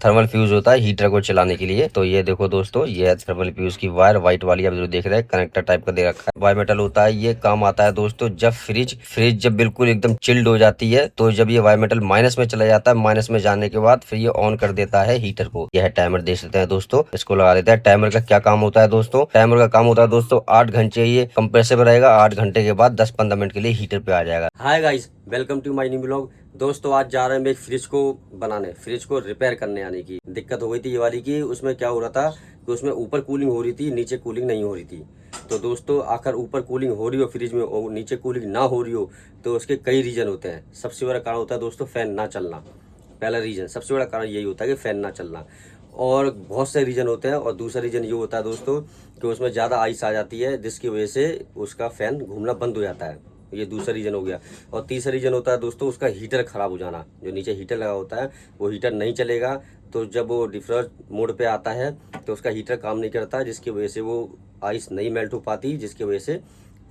Thermal fuse होता है heater को चलाने के लिए। तो ये देखो दोस्तों, ये है थर्मल फ्यूज की वायर व्हाइट वाली, आप जो देख रहे हैं कनेक्टर टाइप का दे रखा है। वाई मेटल होता है, ये काम आता है दोस्तों जब फ्रिज जब बिल्कुल एकदम चिल्ड हो जाती है, तो जब ये वाई मेटल माइनस में चला जाता है, माइनस में जाने के बाद फिर ये ऑन कर देता है हीटर को। यह टाइमर देख सकते हैं दोस्तों, इसको लगा देता है। टाइमर का क्या काम होता है दोस्तों? टाइमर का काम होता है दोस्तों 8 घंटे ये कंप्रेसर में रहेगा, 8 घंटे के बाद 10-15 मिनट के लिए हीटर पे आ जाएगा। Hi guys, welcome to my new blog. दोस्तों आज जा रहे हैं एक फ्रिज को बनाने, फ्रिज को रिपेयर करने आने की दिक्कत हो गई थी ये वाली की। उसमें क्या हो रहा था कि उसमें ऊपर कूलिंग हो रही थी, नीचे कूलिंग नहीं हो रही थी। तो दोस्तों आखिर ऊपर कूलिंग हो रही हो फ्रिज में और नीचे कूलिंग ना हो रही हो, तो उसके कई रीजन होते हैं। सबसे बड़ा कारण होता है दोस्तों फैन ना चलना। पहला रीजन, सबसे बड़ा कारण यही होता है कि फैन ना चलना। और बहुत से रीजन होते हैं। और दूसरा रीजन ये होता है दोस्तों कि उसमें ज़्यादा आइस आ जाती है, जिसकी वजह से उसका फैन घूमना बंद हो जाता है। ये दूसरा रीजन हो गया। और तीसरा रीजन होता है दोस्तों उसका हीटर ख़राब हो जाना। जो नीचे हीटर लगा होता है वो हीटर नहीं चलेगा, तो जब वो डिफरर मोड पे आता है तो उसका हीटर काम नहीं करता, जिसकी वजह से वो आइस नहीं मेल्ट हो पाती, जिसकी वजह से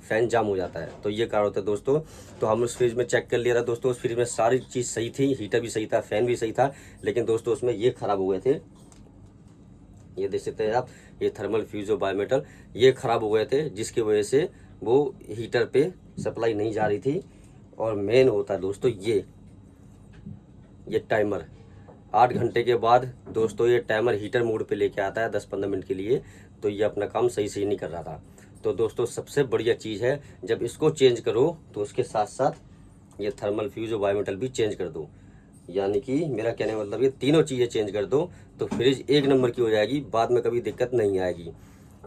फैन जाम हो जाता है। तो ये कारण होता है दोस्तों। तो हम उस फ्रिज में चेक कर लिया था दोस्तों, उस फ्रिज में सारी चीज़ सही थी, हीटर भी सही था, फैन भी सही था, लेकिन दोस्तों उसमें ये ख़राब हो गए थे। ये देख सकते हैं आप, ये थर्मल फ्यूज और बायोमेटल ये ख़राब हो गए थे, जिसकी वजह से वो हीटर पे सप्लाई नहीं जा रही थी। और मेन होता है दोस्तों ये टाइमर 8 घंटे के बाद दोस्तों ये टाइमर हीटर मोड पे लेके आता है 10-15 मिनट के लिए। तो ये अपना काम सही नहीं कर रहा था। तो दोस्तों सबसे बढ़िया चीज़ है, जब इसको चेंज करो तो उसके साथ साथ ये थर्मल फ्यूज और बायोमेटल भी चेंज कर दो। यानी कि मेरा कहने का मतलब ये तीनों चीज़ें चेंज कर दो तो फ्रिज एक नंबर की हो जाएगी, बाद में कभी दिक्कत नहीं आएगी।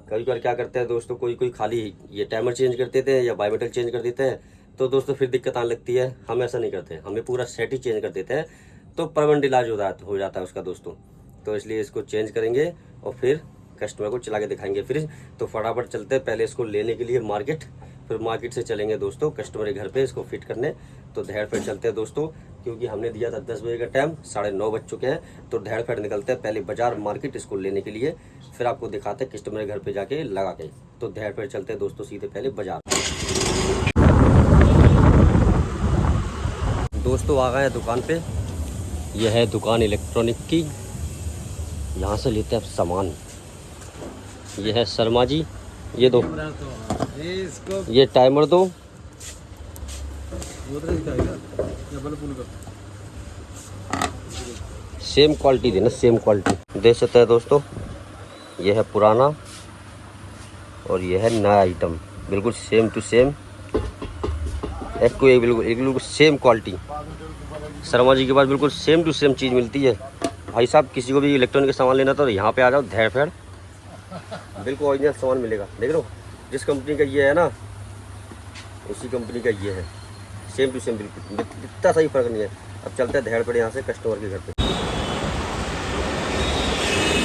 कभी कभी क्या करते हैं दोस्तों, कोई कोई खाली ये टाइमर चेंज कर देते हैं या बायोमेटल चेंज कर देते हैं, तो दोस्तों फिर दिक्कत आने लगती है। हम ऐसा नहीं करते, हमें पूरा सेट ही चेंज कर देते हैं, तो परमानेंट इलाज हो जाता है उसका दोस्तों। तो इसलिए इसको चेंज करेंगे और फिर कस्टमर को चला के दिखाएंगे फ्रिज। तो फटाफट चलते हैं पहले इसको लेने के लिए मार्केट, फिर मार्केट से चलेंगे दोस्तों कस्टमर के घर पे इसको फिट करने। तो धैड़ फेड़ चलते हैं दोस्तों, क्योंकि हमने दिया था 10 बजे का टाइम, 9:30 बज चुके हैं। तो धैड़ फेड़ निकलते हैं पहले बाजार मार्केट इसको लेने के लिए, फिर आपको दिखाते हैं कस्टमर के घर पे जाके लगा के। तो धैड़ फेड़ चलते हैं दोस्तों सीधे पहले बाजार। दोस्तों आ गए हैं दुकान पे, यह है दुकान इलेक्ट्रॉनिक की, यहाँ से लेते हैं सामान। ये है शर्मा जी, ये दो, ये टाइमर दो, सेम क्वालिटी देना, सेम क्वालिटी। देख सकते हैं दोस्तों ये है पुराना और ये है नया आइटम, बिल्कुल सेम टू सेम, बिल्कुल सेम क्वालिटी। शर्मा जी के पास बिल्कुल सेम टू सेम चीज़ मिलती है। भाई साहब किसी को भी इलेक्ट्रॉनिक का सामान लेना तो यहाँ पे आ जाओ, धैड़ फेड़ बिल्कुल ओरिजिनल सामान मिलेगा। देख लो जिस कंपनी का ये है ना, उसी कंपनी का ये है, सेम टू सेम, बिल्कुल इतना सही फर्क नहीं है। अब चलते हैं धैड़ पेड़ यहाँ से कस्टमर के घर पे।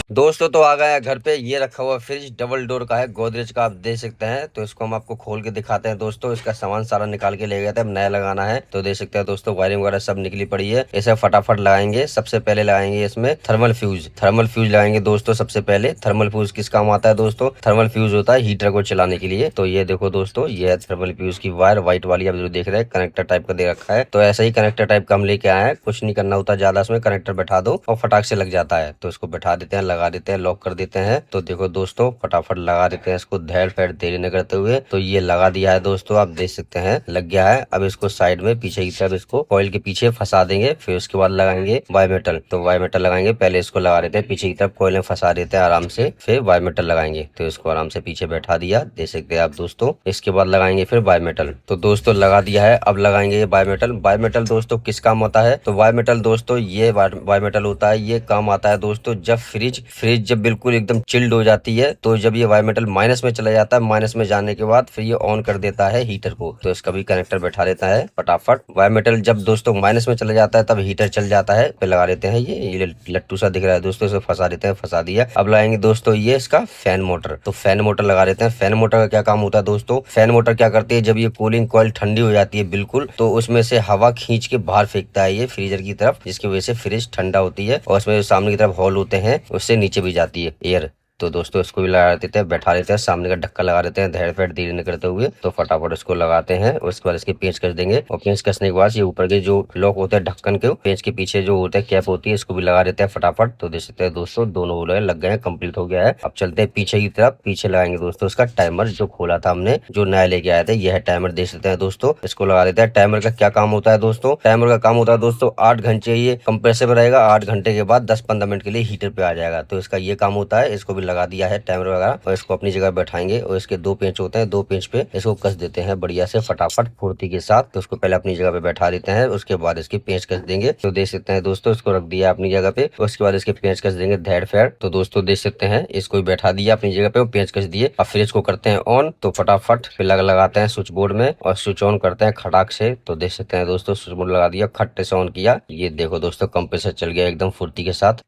दोस्तों तो आ गया है घर पे, ये रखा हुआ फ्रिज डबल डोर का है, गोदरेज का, आप देख सकते हैं। तो इसको हम आपको खोल के दिखाते हैं दोस्तों। इसका सामान सारा निकाल के ले गया था, नया लगाना है। तो देख सकते हैं दोस्तों वायरिंग वगैरह सब निकली पड़ी है। इसे फटाफट लगाएंगे। सबसे पहले लगाएंगे इसमें थर्मल फ्यूज, थर्मल फ्यूज लगाएंगे दोस्तों। सबसे पहले थर्मल फ्यूज किस काम आता है दोस्तों? थर्मल फ्यूज होता है हीटर को चलाने के लिए। तो ये देखो दोस्तों, ये है थर्मल फ्यूज की वायर व्हाइट वाली, आप जो देख रहे हैं कनेक्टर टाइप का दे रखा है। तो ऐसा ही कनेक्टर टाइप का हम लेके आए हैं, कुछ नहीं करना होता ज्यादा, इसमें कनेक्टर बैठा दो और फटाक से लग जाता है। तो इसको बैठा देते हैं, लगा देते हैं, लॉक कर देते हैं। तो देखो दोस्तों फटाफट लगा देते हैं इसको, धैड़ फैड़ देरी न करते हुए। तो ये लगा दिया है दोस्तों, आप देख सकते हैं लग गया है। अब इसको साइड में पीछे की तरफ इसको कॉइल के पीछे फंसा देंगे, फिर उसके बाद लगाएंगे बायोमेटल। तो बायोमेटल लगाएंगे, पहले इसको लगा देते हैं पीछे की तरफ, कॉइल में फंसा देते हैं आराम से, फिर बायोमेटल लगाएंगे। तो इसको आराम से पीछे बैठा दिया, देख सकते हैं आप दोस्तों। इसके बाद लगाएंगे फिर बायोमेटल। तो दोस्तों लगा दिया है, अब लगाएंगे ये बायोमेटल। बायोमेटल दोस्तों किस काम होता है? तो बायोमेटल दोस्तों ये बायोमेटल होता है, ये काम आता है दोस्तों जब फ्रिज जब बिल्कुल एकदम चिल्ड हो जाती है, तो जब ये वाई मेटल माइनस में चला जाता है, माइनस में जाने के बाद फिर ये ऑन कर देता है हीटर को। तो इसका भी कनेक्टर बैठा देता है फटाफट। वाई मेटल जब दोस्तों माइनस में चला जाता है तब हीटर चल जाता है, फिर लगा देते हैं ये लट्टू सा दिख रहा है दोस्तों, इसे फंसा देते हैं, फंसा दिया। अब लगाएंगे दोस्तों ये इसका फैन मोटर। तो फैन मोटर लगा देते हैं। फैन मोटर का क्या काम होता है दोस्तों? फैन मोटर क्या करती है, जब ये कूलिंग कॉइल ठंडी हो जाती है बिल्कुल, तो उसमें से हवा खींच के बाहर फेंकता है ये फ्रीजर की तरफ, जिसकी वजह से फ्रिज ठंडा होती है। और उसमें सामने की तरफ होल होते हैं, उससे नीचे भी जाती है एयर। तो दोस्तों इसको भी लगा देते हैं, बैठा देते हैं, सामने का ढक्कन लगा देते हैं धैर्य पैर धीरे नहीं करते हुए। तो फटाफट इसको लगाते हैं, उसके बाद इसके पेंच कस देंगे और पेंच कसने के बाद ये ऊपर के जो लॉक होते हैं ढक्कन के, पेंच के पीछे जो होता है कैप होती है, इसको भी लगा देते हैं फटाफट। तो देख सकते हैं दोस्तों दोनों होल लग गए हैं, कंप्लीट हो गया है। अब चलते हैं पीछे की तरफ, पीछे लगाएंगे दोस्तों इसका टाइमर जो खोला था हमने, जो नया लेके आए थे। यह टाइमर देख सकते हैं दोस्तों, इसको लगा देते हैं। टाइमर का क्या काम होता है दोस्तों? टाइमर का काम होता है दोस्तों 8 घंटे ये कंप्रेसर में रहेगा, 8 घंटे के बाद 10-15 मिनट के लिए हीटर पे आ जाएगा। तो इसका ये काम होता है। इसको भी लगा दिया है टाइमर वगैरह और इसको अपनी जगह बैठाएंगे और इसके 2 पेंच होते हैं, 2 पेंच पे इसको कस देते हैं बढ़िया से फटाफट फुर्ती के साथ। तो उसको पहले अपनी जगह पे बैठा देते हैं, उसके बाद इसकी पेंच कस देंगे। तो देख सकते हैं दोस्तों इसको रख दिया अपनी जगह पे, उसके बाद इसके पेंच कस देंगे धैर्य फेर। तो दोस्तों देख सकते हैं इसको भी बैठा दिया अपनी जगह पे और पेंच कस दिए। अब फिर इसको करते हैं ऑन। तो फटाफट प्लग लगाते हैं स्विच बोर्ड में और स्विच ऑन करते हैं खटाक से। तो देख सकते हैं दोस्तों स्विच बोर्ड लगा दिया, खट्टे से ऑन किया, ये देखो दोस्तों कंप्रेसर चल गया एकदम फुर्ती के साथ।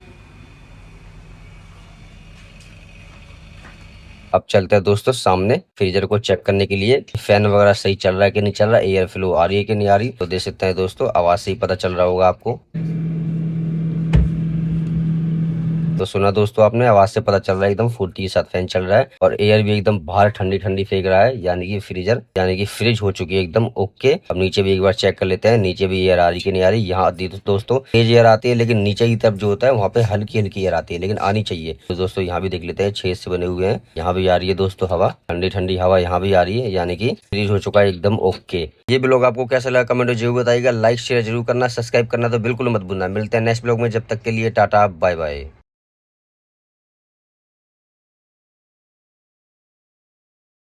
अब चलते हैं दोस्तों सामने फ्रीजर को चेक करने के लिए, फैन वगैरह सही चल रहा है कि नहीं चल रहा है, एयर फ्लो आ रही है कि नहीं आ रही। तो देख सकते हैं दोस्तों आवाज से ही पता चल रहा होगा आपको। तो सुना दोस्तों आपने, आवाज से पता चल रहा है एकदम फुर्ती के साथ फैन चल रहा है और एयर भी एकदम बाहर ठंडी ठंडी फेंक रहा है, यानी कि फ्रीजर यानी कि फ्रिज हो चुकी है एकदम ओके। अब नीचे भी एक बार चेक कर लेते हैं, नीचे भी एयर आ रही कि नहीं आ रही। यहाँ दोस्तों तेज एयर आती है, लेकिन नीचे की तरफ जो होता है वहाँ पे हल्की हल्की एयर आती है, लेकिन आनी चाहिए। तो दोस्तों यहाँ भी देख लेते हैं, छेद से बने हुए हैं, यहाँ भी आ रही है दोस्तों हवा, ठंडी ठंडी हवा यहाँ भी आ रही है, यानी कि फ्रिज हो चुका है एकदम ओके। ये ब्लॉग आपको कैसा लगा कमेंट में जरूर बताइएगा, लाइक शेयर जरूर करना, सब्सक्राइब करना तो बिल्कुल मत भूलना। मिलते हैं नेक्स्ट ब्लॉग में, जब तक के लिए टाटा बाय बाय।